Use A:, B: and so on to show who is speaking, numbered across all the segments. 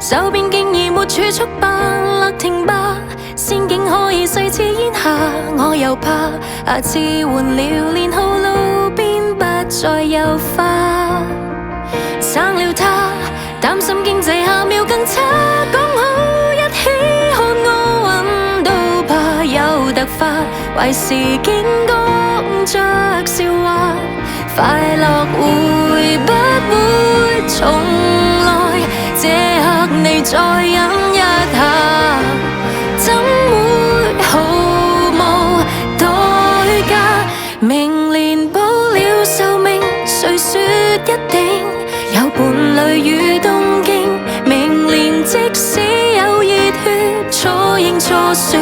A: 手邊竟已沒儲蓄吧，勒停吧，仙境可以細似煙霞，我又怕下次換了年號，路邊不再有花。生了他，擔心經濟下秒更差，講好一起看奧運都怕有突發，壞事竟講着笑話，快樂會不會重來？這刻你再忍一下，怎會毫無代價？明年保了壽命，誰說一定有伴侶與東京？明年即使有熱血，錯認錯說，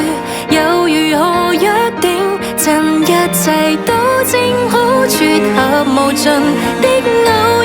A: 又如何約定？趁一切都正好，撮合無盡的偶